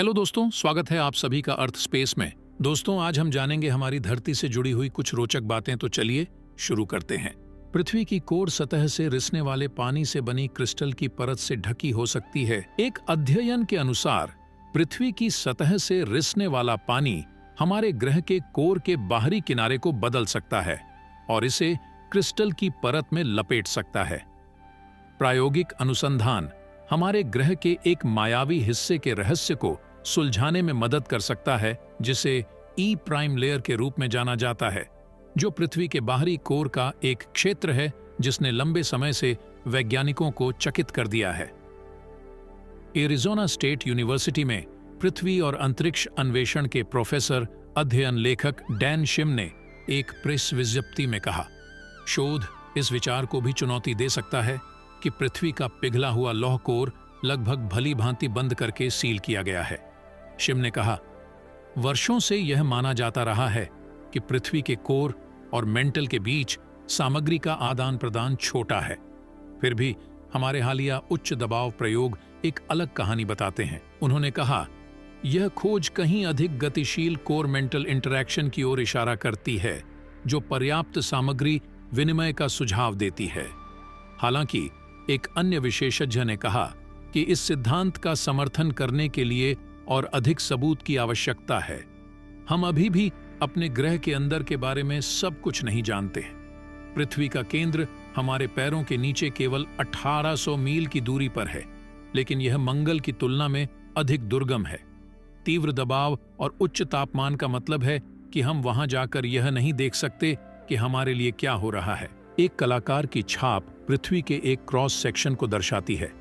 Hello दोस्तों, स्वागत है आप सभी का अर्थ स्पेस में। दोस्तों, आज हम जानेंगे हमारी धरती से जुड़ी हुई कुछ रोचक बातें। तो चलिए शुरू करते हैं। पृथ्वी की कोर सतह से रिसने वाले पानी से बनी क्रिस्टल की परत से ढकी हो सकती है। एक अध्ययन के अनुसार पृथ्वी की सतह से रिसने वाला पानी हमारे ग्रह के कोर के बाहरी किनारे को बदल सकता है और इसे क्रिस्टल की परत में लपेट सकता है। प्रायोगिक अनुसंधान हमारे ग्रह के एक मायावी हिस्से के रहस्य को सुलझाने में मदद कर सकता है, जिसे ई प्राइम लेयर के रूप में जाना जाता है, जो पृथ्वी के बाहरी कोर का एक क्षेत्र है जिसने लंबे समय से वैज्ञानिकों को चकित कर दिया है। एरिज़ोना स्टेट यूनिवर्सिटी में पृथ्वी और अंतरिक्ष अन्वेषण के प्रोफेसर अध्ययन लेखक डैन शिम ने एक प्रेस विज्ञप्ति में कहा, शोध इस विचार को भी चुनौती दे सकता है कि पृथ्वी का पिघला हुआ लौह कोर लगभग भली भांति बंद करके सील किया गया है। शिम ने कहा, वर्षों से यह माना जाता रहा है कि पृथ्वी के कोर और मेंटल के बीच सामग्री का आदान प्रदान छोटा है। फिर भी हमारे हालिया उच्च दबाव प्रयोग एक अलग कहानी बताते हैं। उन्होंने कहा, यह खोज कहीं अधिक गतिशील कोर मेंटल इंटरैक्शन की ओर इशारा करती है, जो पर्याप्त सामग्री विनिमय का सुझाव देती है। हालांकि एक अन्य विशेषज्ञ ने कहा कि इस सिद्धांत का समर्थन करने के लिए और अधिक सबूत की आवश्यकता है। हम अभी भी अपने ग्रह के अंदर के बारे में सब कुछ नहीं जानते हैं। पृथ्वी का केंद्र हमारे पैरों के नीचे केवल 1800 मील की दूरी पर है, लेकिन यह मंगल की तुलना में अधिक दुर्गम है। तीव्र दबाव और उच्च तापमान का मतलब है कि हम वहां जाकर यह नहीं देख सकते कि हमारे लिए क्या हो रहा है। एक कलाकार की छाप पृथ्वी के एक क्रॉस सेक्शन को दर्शाती है।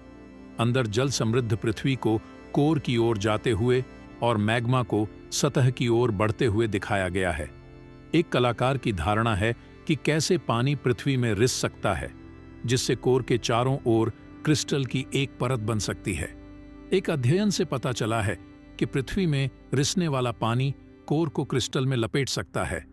अंदर जल समृद्ध पृथ्वी को कोर की ओर जाते हुए और मैग्मा को सतह की ओर बढ़ते हुए दिखाया गया है। एक कलाकार की धारणा है कि कैसे पानी पृथ्वी में रिस सकता है, जिससे कोर के चारों ओर क्रिस्टल की एक परत बन सकती है। एक अध्ययन से पता चला है कि पृथ्वी में रिसने वाला पानी कोर को क्रिस्टल में लपेट सकता है।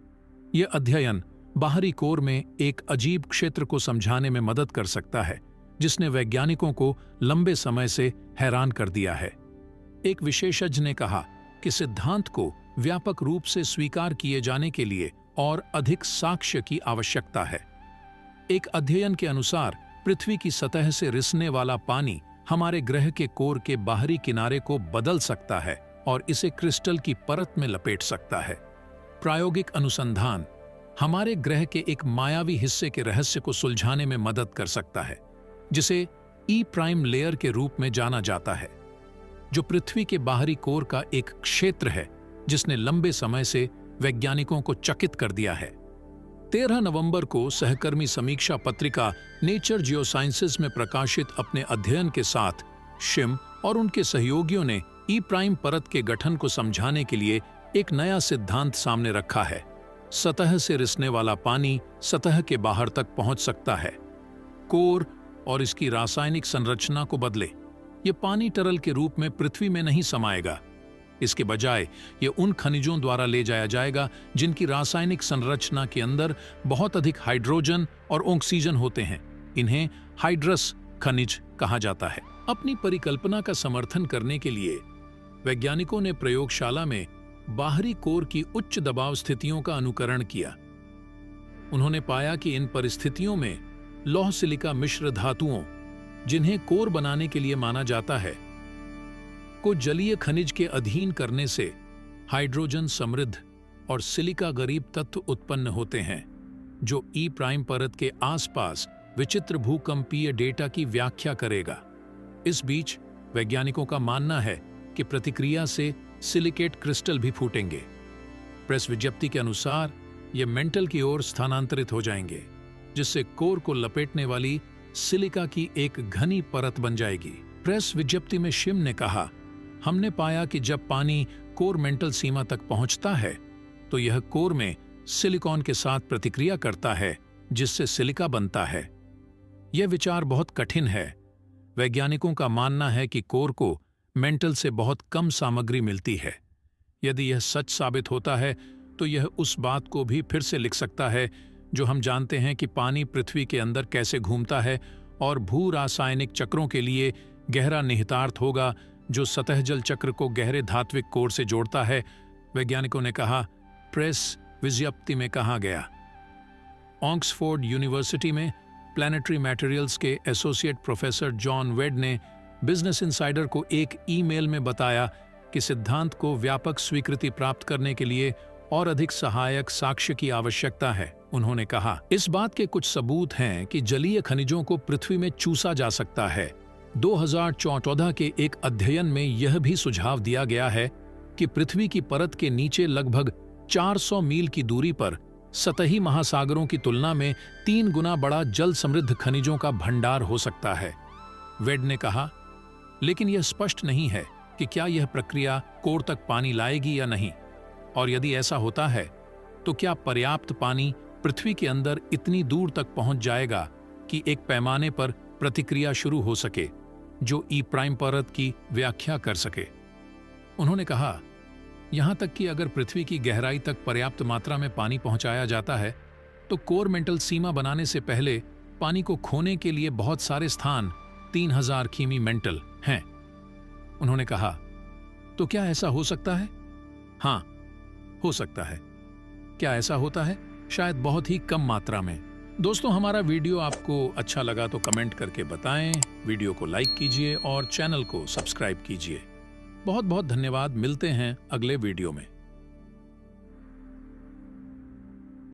यह अध्ययन बाहरी कोर में एक अजीब क्षेत्र को समझाने में मदद कर सकता है, जिसने वैज्ञानिकों को लंबे समय से हैरान कर दिया है। एक विशेषज्ञ ने कहा कि सिद्धांत को व्यापक रूप से स्वीकार किए जाने के लिए और अधिक साक्ष्य की आवश्यकता है। एक अध्ययन के अनुसार पृथ्वी की सतह से रिसने वाला पानी हमारे ग्रह के कोर के बाहरी किनारे को बदल सकता है और इसे क्रिस्टल की परत में लपेट सकता है। प्रायोगिक अनुसंधान हमारे ग्रह के एक मायावी हिस्से के रहस्य को सुलझाने में मदद कर सकता है, जिसे ई प्राइम लेयर के रूप में जाना जाता है, जो पृथ्वी के बाहरी कोर का एक क्षेत्र है जिसने लंबे समय से वैज्ञानिकों को चकित कर दिया है। 13 नवंबर को सहकर्मी समीक्षा पत्रिका नेचर जियोसाइंसेस में प्रकाशित अपने अध्ययन के साथ शिम और उनके सहयोगियों ने ई प्राइम परत के गठन को समझाने के लिए एक नया सिद्धांत सामने रखा है। सतह से रिसने वाला पानी सतह के बाहर तक पहुंच सकता है, कोर और इसकी रासायनिक संरचना को बदले। ये पानी तरल के रूप में पृथ्वी में नहीं समाएगा। इसके बजाय ये उन खनिजों द्वारा ले जाया जाएगा जिनकी रासायनिक संरचना के अंदर बहुत अधिक हाइड्रोजन और ऑक्सीजन होते हैं। इन्हें हाइड्रस खनिज कहा जाता है। अपनी परिकल्पना का समर्थन करने के लिए वैज्ञानिकों ने प्रयोगशाला में बाहरी कोर की उच्च दबाव स्थितियों का अनुकरण किया। उन्होंने पाया कि इन परिस्थितियों में लौह सिलिका मिश्र धातुओं, जिन्हें कोर बनाने के लिए माना जाता है, को जलीय खनिज के अधीन करने से हाइड्रोजन समृद्ध और सिलिका गरीब तत्व उत्पन्न होते हैं, जो ई प्राइम परत के आसपास विचित्र भूकंपीय डेटा की व्याख्या करेगा। इस बीच वैज्ञानिकों का मानना है कि प्रतिक्रिया से सिलिकेट क्रिस्टल भी फूटेंगे। प्रेस विज्ञप्ति के अनुसार ये मेंटल की ओर स्थानांतरित हो जाएंगे, जिससे कोर को लपेटने वाली सिलिका की एक घनी परत बन जाएगी। प्रेस विज्ञप्ति में शिम ने कहा, हमने पाया कि जब पानी कोर मेंटल सीमा तक पहुंचता है तो यह कोर में सिलिकॉन के साथ प्रतिक्रिया करता है, जिससे सिलिका बनता है। यह विचार बहुत कठिन है। वैज्ञानिकों का मानना है कि कोर को मेंटल से बहुत कम सामग्री मिलती है। यदि यह सच साबित होता है तो यह उस बात को भी फिर से लिख सकता है जो हम जानते हैं कि पानी पृथ्वी के अंदर कैसे घूमता है और भू रासायनिक चक्रों के लिए गहरा निहितार्थ होगा जो सतह जल चक्र को गहरे धात्विक कोर से जोड़ता है, वैज्ञानिकों ने कहा, प्रेस विज्ञप्ति में कहा गया। ऑक्सफोर्ड यूनिवर्सिटी में प्लैनेटरी मटेरियल्स के एसोसिएट प्रोफेसर जॉन वेड ने बिजनेस इनसाइडर को एक ईमेल में बताया कि सिद्धांत को व्यापक स्वीकृति प्राप्त करने के लिए और अधिक सहायक साक्ष्य की आवश्यकता है। उन्होंने कहा, इस बात के कुछ सबूत हैं कि जलीय खनिजों को पृथ्वी में चूसा जा सकता है। 2014 के एक अध्ययन में यह भी सुझाव दिया गया है कि पृथ्वी की परत के नीचे लगभग 400 मील की दूरी पर सतही महासागरों की तुलना में 3 गुना बड़ा जल समृद्ध खनिजों का भंडार हो सकता है। वेड ने कहा, लेकिन यह स्पष्ट नहीं है कि क्या यह प्रक्रिया कोर तक पानी लाएगी या नहीं, और यदि ऐसा होता है तो क्या पर्याप्त पानी पृथ्वी के अंदर इतनी दूर तक पहुंच जाएगा कि एक पैमाने पर प्रतिक्रिया शुरू हो सके जो ई प्राइम परत की व्याख्या कर सके। उन्होंने कहा, यहां तक कि अगर पृथ्वी की गहराई तक पर्याप्त मात्रा में पानी पहुंचाया जाता है तो कोर मेंटल सीमा बनाने से पहले पानी को खोने के लिए बहुत सारे स्थान 3000 किमी मेंटल हैं। उन्होंने कहा, तो क्या ऐसा हो सकता है? हाँ, हो सकता है। क्या ऐसा होता है? शायद बहुत ही कम मात्रा में। दोस्तों, हमारा वीडियो आपको अच्छा लगा तो कमेंट करके बताएं, वीडियो को लाइक कीजिए और चैनल को सब्सक्राइब कीजिए। बहुत बहुत धन्यवाद। मिलते हैं अगले वीडियो में।